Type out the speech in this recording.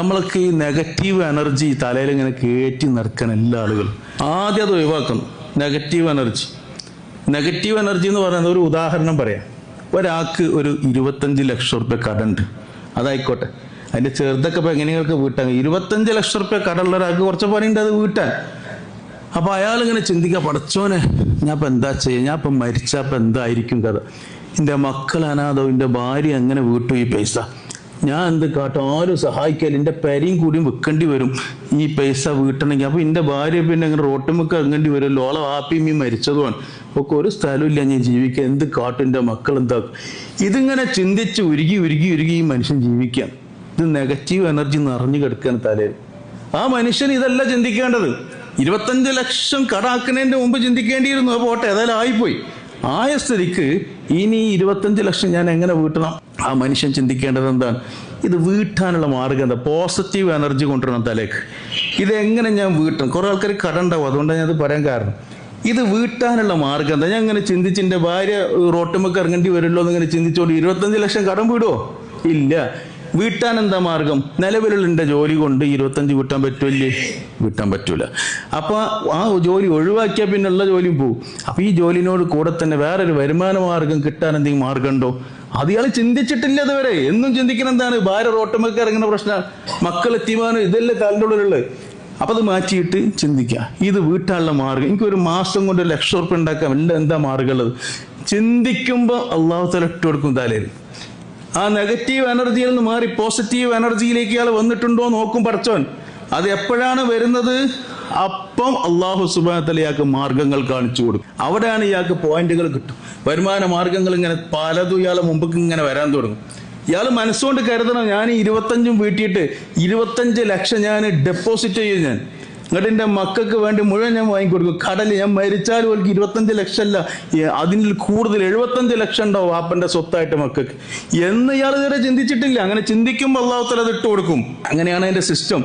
നമ്മൾക്ക് ഈ negative energy തലയിൽ ഇങ്ങനെ കയറ്റി നടക്കാൻ എല്ലാ ആളുകളും ആദ്യം അത് ഒഴിവാക്കുന്നു. നെഗറ്റീവ് എനർജി എന്ന് പറയുന്നത് ഒരു ഉദാഹരണം പറയാം. ഒരാൾക്ക് ഒരു 25 ലക്ഷം റുപ്യ കടമുണ്ട്. അതായിക്കോട്ടെ, അതിന്റെ ചെറുതൊക്കെ ഇപ്പൊ എങ്ങനെയൊക്കെ വീട്ടാൻ 25 ലക്ഷം റുപ്യ കടമുള്ള ഒരാൾക്ക് കുറച്ച് പണിയുണ്ട് അത് വീട്ടാൻ. അപ്പൊ അയാളിങ്ങനെ ചിന്തിക്കുക, പടച്ചോനെ ഞാൻ ഇപ്പൊ എന്താ ചെയ്യുക, ഞാൻ ഇപ്പൊ മരിച്ചപ്പോ എന്തായിരിക്കും കഥ, എൻ്റെ മക്കൾ അനാഥോ, എൻ്റെ ഭാര്യ എങ്ങനെ വീട്ടു ഈ പൈസ, ഞാൻ എന്ത് കാട്ടും, ആരും സഹായിക്കാല്ല, എൻ്റെ പെരയും കൂടിയും വെക്കേണ്ടി വരും ഈ പൈസ വീട്ടണമെങ്കിൽ. അപ്പൊ എൻ്റെ ഭാര്യ പിന്നെ അങ്ങനെ റോട്ടുമൊക്കെ ഇറങ്ങേണ്ടി വരുമല്ലോ, ഓളെ വാപ്പിയും മരിച്ചതുമാണ്, ഒക്കെ ഒരു സ്ഥലമില്ല ഞാൻ ജീവിക്കാൻ, എന്ത് കാട്ടും, എൻ്റെ മക്കൾ എന്താക്കും. ഇതിങ്ങനെ ചിന്തിച്ച് ഉരുകി ഈ മനുഷ്യൻ ജീവിക്കാം. ഇത് നെഗറ്റീവ് എനർജി നിറഞ്ഞു കിടക്കുകയാണ് തലയിൽ. ആ മനുഷ്യൻ ഇതല്ല ചിന്തിക്കേണ്ടത്. 25 ലക്ഷം കടാക്കുന്നതിന്റെ മുമ്പ് ചിന്തിക്കേണ്ടിയിരുന്നു. പോട്ടെ, ഏതായാലും ആയിപ്പോയി. ആയ സ്ഥിതിക്ക് ഇനി 25 ലക്ഷം ഞാൻ എങ്ങനെ വീട്ടണം? ആ മനുഷ്യൻ ചിന്തിക്കേണ്ടത് എന്താണ്? ഇത് വീട്ടാനുള്ള മാർഗം എന്താ? പോസിറ്റീവ് എനർജി കൊണ്ടുവരണം തലേക്ക്. ഇതെങ്ങനെ ഞാൻ വീട്ടണം? കുറെ ആൾക്കാർ കട ഉണ്ടാവും, അതുകൊണ്ടാണ് ഞാനത് പറയാൻ കാരണം. ഇത് വീട്ടാനുള്ള മാർഗം എന്താ? ഞാൻ ഇങ്ങനെ ചിന്തിച്ച് എൻ്റെ ഭാര്യ റോട്ടുമൊക്കെ ഇറങ്ങേണ്ടി വരുമല്ലോ എന്നിങ്ങനെ ചിന്തിച്ചോണ്ട് 25 ലക്ഷം കടം വീടുവോ? ഇല്ല. വീട്ടാൻ എന്താ മാർഗം? നിലവിലുള്ള എൻ്റെ ജോലി കൊണ്ട് 25 വീട്ടാൻ പറ്റൂല്ലേ? വീട്ടാൻ പറ്റൂല. അപ്പൊ ആ ജോലി ഒഴിവാക്കിയാൽ പിന്നുള്ള ജോലിയും പോകും. അപ്പൊ ഈ ജോലിനോട് കൂടെ തന്നെ വേറൊരു വരുമാന മാർഗം കിട്ടാൻ എന്തെങ്കിലും മാർഗം ഉണ്ടോ? അത് ഇയാൾ ചിന്തിച്ചിട്ടില്ല അതുവരെ. എന്നും ചിന്തിക്കണം എന്താണ്? ഭാര്യ റോട്ടുമൊക്കെ ഇറങ്ങുന്ന പ്രശ്നം, മക്കൾ എത്തിമാനം, ഇതല്ലേ തലൻ്റെ ഉള്ളിലുള്ളത്. അപ്പൊ അത് മാറ്റിയിട്ട് ചിന്തിക്കുക, ഇത് വീട്ടാനുള്ള മാർഗം. എനിക്കൊരു മാസം കൊണ്ട് 1 ലക്ഷം റുപ്യ ഉണ്ടാക്കാം, എന്താ മാർഗം ഉള്ളത്? ചിന്തിക്കുമ്പോൾ അള്ളാഹു തആല ഇട്ട് കൊടുക്കും തലയിൽ. ആ നെഗറ്റീവ് എനർജിയിൽ നിന്ന് മാറി പോസിറ്റീവ് എനർജിയിലേക്ക് ഇയാൾ വന്നിട്ടുണ്ടോ നോക്കും പടച്ചോൻ. അത് എപ്പോഴാണ് വരുന്നത്? അപ്പം അള്ളാഹു സുബ്ഹാനഹു വ തആല ഇയാൾക്ക് മാർഗങ്ങൾ കാണിച്ചു കൊടുക്കും. അവിടെയാണ് ഇയാൾക്ക് പോയിന്റുകൾ കിട്ടും. വരുമാന മാർഗങ്ങൾ ഇങ്ങനെ പലതും ഇയാളെ മുമ്പ് ഇങ്ങനെ വരാൻ തുടങ്ങും. ഇയാൾ മനസ്സുകൊണ്ട് കരുതണം, ഞാൻ 25 വീട്ടിയിട്ട് 25 ലക്ഷം ഞാൻ ഡെപ്പോസിറ്റ് ചെയ്യും. ഞാൻ എന്നിട്ട് എൻ്റെ മക്കൾക്ക് വേണ്ടി മുഴുവൻ ഞാൻ വാങ്ങിക്കൊടുക്കും. കടല് ഞാൻ മരിച്ചാലും അവർക്ക് 25 ലക്ഷം അല്ല, അതിൽ കൂടുതൽ 75 ലക്ഷം ഉണ്ടാവും വാപ്പന്റെ സ്വത്തായിട്ട് മക്കൾക്ക് എന്ന് ഇയാൾ ഇതുവരെ ചിന്തിച്ചിട്ടില്ല. അങ്ങനെ ചിന്തിക്കുമ്പോൾ അള്ളാഹു തആല അത് ഇട്ട് കൊടുക്കും. അങ്ങനെയാണ് അതിന്റെ സിസ്റ്റം.